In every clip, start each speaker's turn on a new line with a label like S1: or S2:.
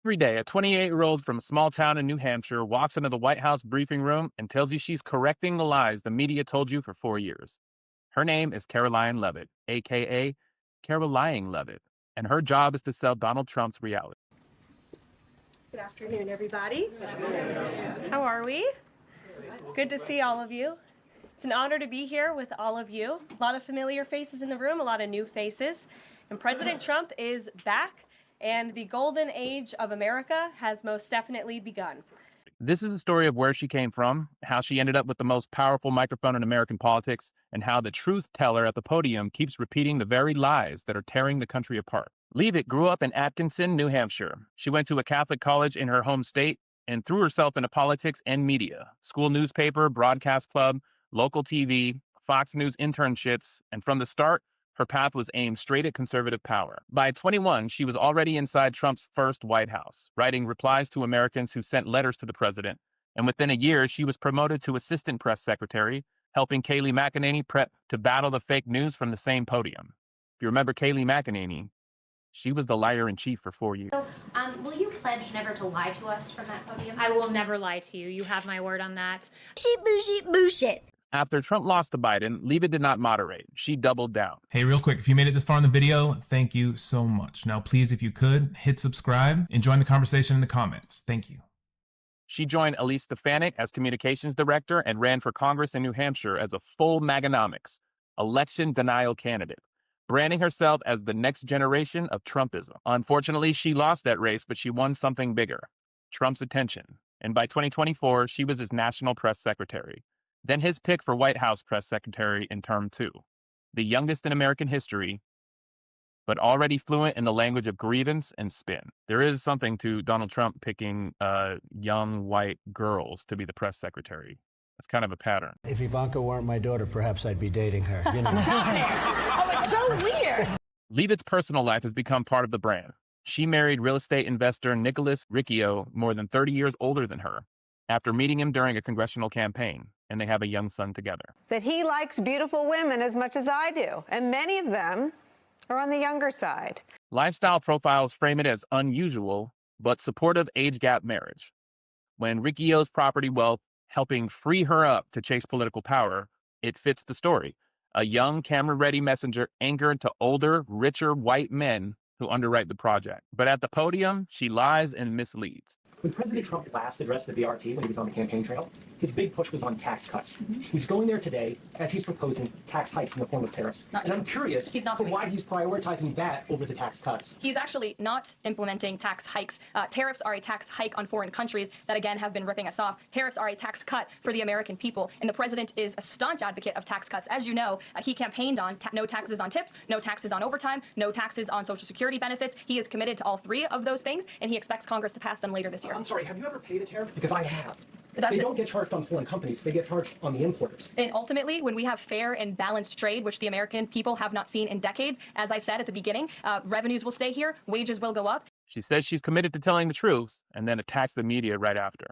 S1: Every day, a 28-year-old from a small town in New Hampshire walks into the White House briefing room and tells you she's correcting the lies the media told you for 4 years. Her name is Karoline Leavitt, aka Karoline Leavitt, and her job is to sell Donald Trump's reality.
S2: Good afternoon, everybody. How are we? Good to see all of you. It's an honor to be here with all of you. A lot of familiar faces in the room, a lot of new faces. And President Trump is back, and the golden age of America has most definitely begun.
S1: This is a story of where she came from, how she ended up with the most powerful microphone in American politics, and how the truth teller at the podium keeps repeating the very lies that are tearing the country apart. Leavitt grew up in Atkinson, New Hampshire. She went to a Catholic college in her home state and threw herself into politics and media, school newspaper, broadcast club, local TV, Fox News internships, and from the start, her path was aimed straight at conservative power. By 21, she was already inside Trump's first White House, writing replies to Americans who sent letters to the president. And within a year, she was promoted to assistant press secretary, helping Kayleigh McEnany prep to battle the fake news from the same podium. If you remember Kayleigh McEnany, she was the liar-in-chief for 4 years.
S3: So, will you pledge never to lie to us from that podium?
S4: I will never lie to you. You have my word on that.
S3: Bullshit.
S1: After Trump lost to Biden, Leavitt did not moderate. She doubled down.
S5: Hey, real quick, if you made it this far in the video, thank you so much. Now, please, if you could, hit subscribe and join the conversation in the comments. Thank you.
S1: She joined Elise Stefanik as communications director and ran for Congress in New Hampshire as a full Maganomics, election denial candidate, branding herself as the next generation of Trumpism. Unfortunately, she lost that race, but she won something bigger, Trump's attention. And by 2024, she was his national press secretary. Then his pick for White House press secretary in term 2, the youngest in American history, but already fluent in the language of grievance and spin. There is something to Donald Trump picking young white girls to be the press secretary. It's kind of a pattern.
S6: If Ivanka weren't my daughter, perhaps I'd be dating her. You know?
S2: Stop it! Oh, it's so weird!
S1: Leavitt's personal life has become part of the brand. She married real estate investor Nicholas Riccio, more than 30 years older than her, after meeting him during a congressional campaign, and they have a young son together.
S7: That he likes beautiful women as much as I do, and many of them are on the younger side.
S1: Lifestyle profiles frame it as unusual, but supportive age gap marriage. When Riccio's property wealth helping free her up to chase political power, it fits the story. A young, camera-ready messenger anchored to older, richer white men who underwrite the project. But at the podium, she lies and misleads.
S8: When President Trump last addressed the BRT when he was on the campaign trail, his big push was on tax cuts. He's going there today as he's proposing tax hikes in the form of tariffs. And I'm curious for why he's prioritizing that over the tax cuts.
S9: He's actually not implementing tax hikes. Tariffs are a tax hike on foreign countries that, again, have been ripping us off. Tariffs are a tax cut for the American people. And the president is a staunch advocate of tax cuts. As you know, he campaigned on no taxes on tips, no taxes on overtime, no taxes on Social Security benefits. He is committed to all three of those things, and he expects Congress to pass them later this year.
S8: I'm sorry, have you ever paid a tariff? Because I have. They don't get charged on foreign companies. They get charged on the importers.
S9: And ultimately, when we have fair and balanced trade, which the American people have not seen in decades, as I said at the beginning, revenues will stay here, wages will go up.
S1: She says she's committed to telling the truth and then attacks the media right after.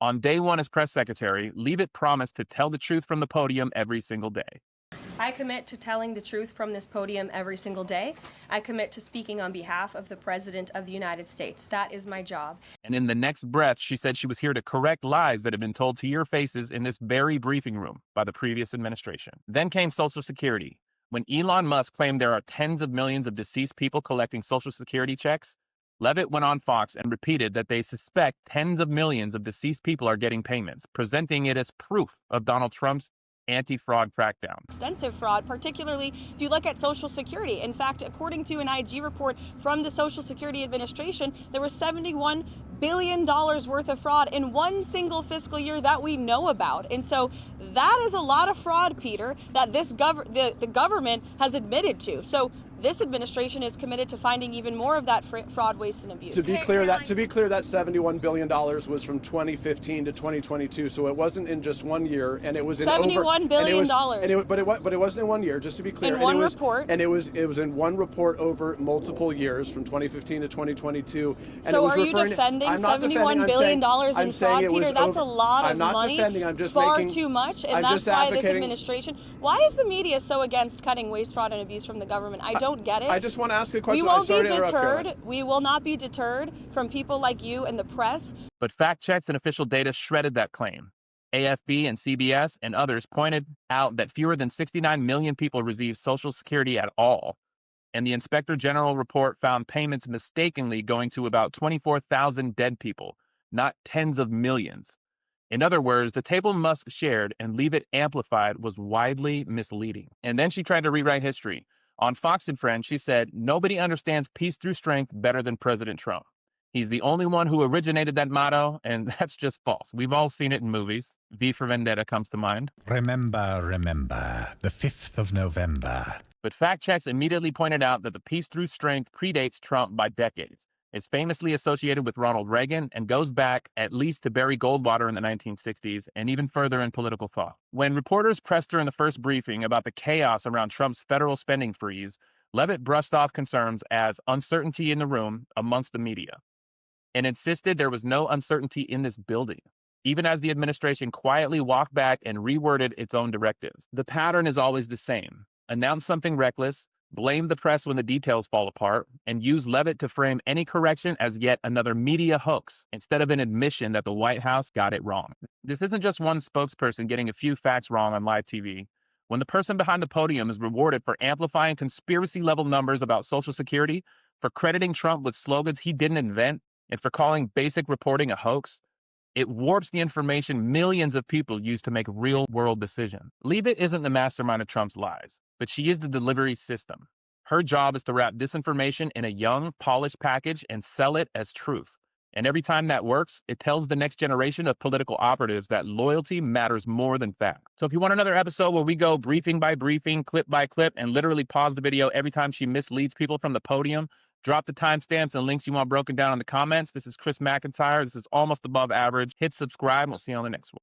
S1: On day one as press secretary, Leavitt promised to tell the truth from the podium every single day.
S2: I commit to telling the truth from this podium every single day. I commit to speaking on behalf of the President of the United States. That is my job.
S1: And in the next breath, she said she was here to correct lies that had been told to your faces in this very briefing room by the previous administration. Then came Social Security. When Elon Musk claimed there are tens of millions of deceased people collecting Social Security checks, Leavitt went on Fox and repeated that they suspect tens of millions of deceased people are getting payments, presenting it as proof of Donald Trump's anti-fraud crackdown.
S9: Extensive fraud, particularly if you look at Social Security. In fact, according to an IG report from the Social Security Administration, there was $71 billion worth of fraud in one single fiscal year that we know about. And so that is a lot of fraud, Peter, that the government has admitted to. So this administration is committed to finding even more of that fraud, waste, and abuse.
S10: To be clear, that $71 billion was from 2015 to 2022, so it wasn't in just 1 year, and it was in
S9: $71 billion.
S10: But it wasn't in 1 year. Just to be clear,
S9: in one report,
S10: and it was in one report over multiple years from 2015 to 2022. And
S9: so, are you defending $71 billion in fraud, Peter? That's a lot of money. I'm not defending. I'm just far too much, and that's why this administration. Why is the media so against cutting waste, fraud, and abuse from the government? I don't don't get it.
S10: I just want to ask a question.
S9: We won't
S10: Sorry
S9: be
S10: to interrupt,
S9: deterred.
S10: Caroline.
S9: We will not be deterred from people like you and the press.
S1: But fact checks and official data shredded that claim. AFB and CBS and others pointed out that fewer than 69 million people received Social Security at all. And the Inspector General report found payments mistakenly going to about 24,000 dead people, not tens of millions. In other words, the table Musk shared and Leavitt amplified was widely misleading. And then she tried to rewrite history. On Fox and Friends, she said, nobody understands peace through strength better than President Trump. He's the only one who originated that motto, and that's just false. We've all seen it in movies. V for Vendetta comes to mind.
S11: Remember, the 5th of November.
S1: But fact checks immediately pointed out that the peace through strength predates Trump by decades. It's famously associated with Ronald Reagan and goes back at least to Barry Goldwater in the 1960s and even further in political thought. When reporters pressed her in the first briefing about the chaos around Trump's federal spending freeze, Leavitt brushed off concerns as uncertainty in the room amongst the media and insisted there was no uncertainty in this building, even as the administration quietly walked back and reworded its own directives. The pattern is always the same. Announce something reckless, blame the press when the details fall apart, and use Leavitt to frame any correction as yet another media hoax instead of an admission that the White House got it wrong. This isn't just one spokesperson getting a few facts wrong on live TV. When the person behind the podium is rewarded for amplifying conspiracy-level numbers about Social Security, for crediting Trump with slogans he didn't invent, and for calling basic reporting a hoax, it warps the information millions of people use to make real-world decisions. Leavitt isn't the mastermind of Trump's lies, but she is the delivery system. Her job is to wrap disinformation in a young, polished package and sell it as truth. And every time that works, it tells the next generation of political operatives that loyalty matters more than facts. So if you want another episode where we go briefing by briefing, clip by clip, and literally pause the video every time she misleads people from the podium, drop the timestamps and links you want broken down in the comments. This is Chris McIntyre. This is Almost Above Average. Hit subscribe, and we'll see you on the next one.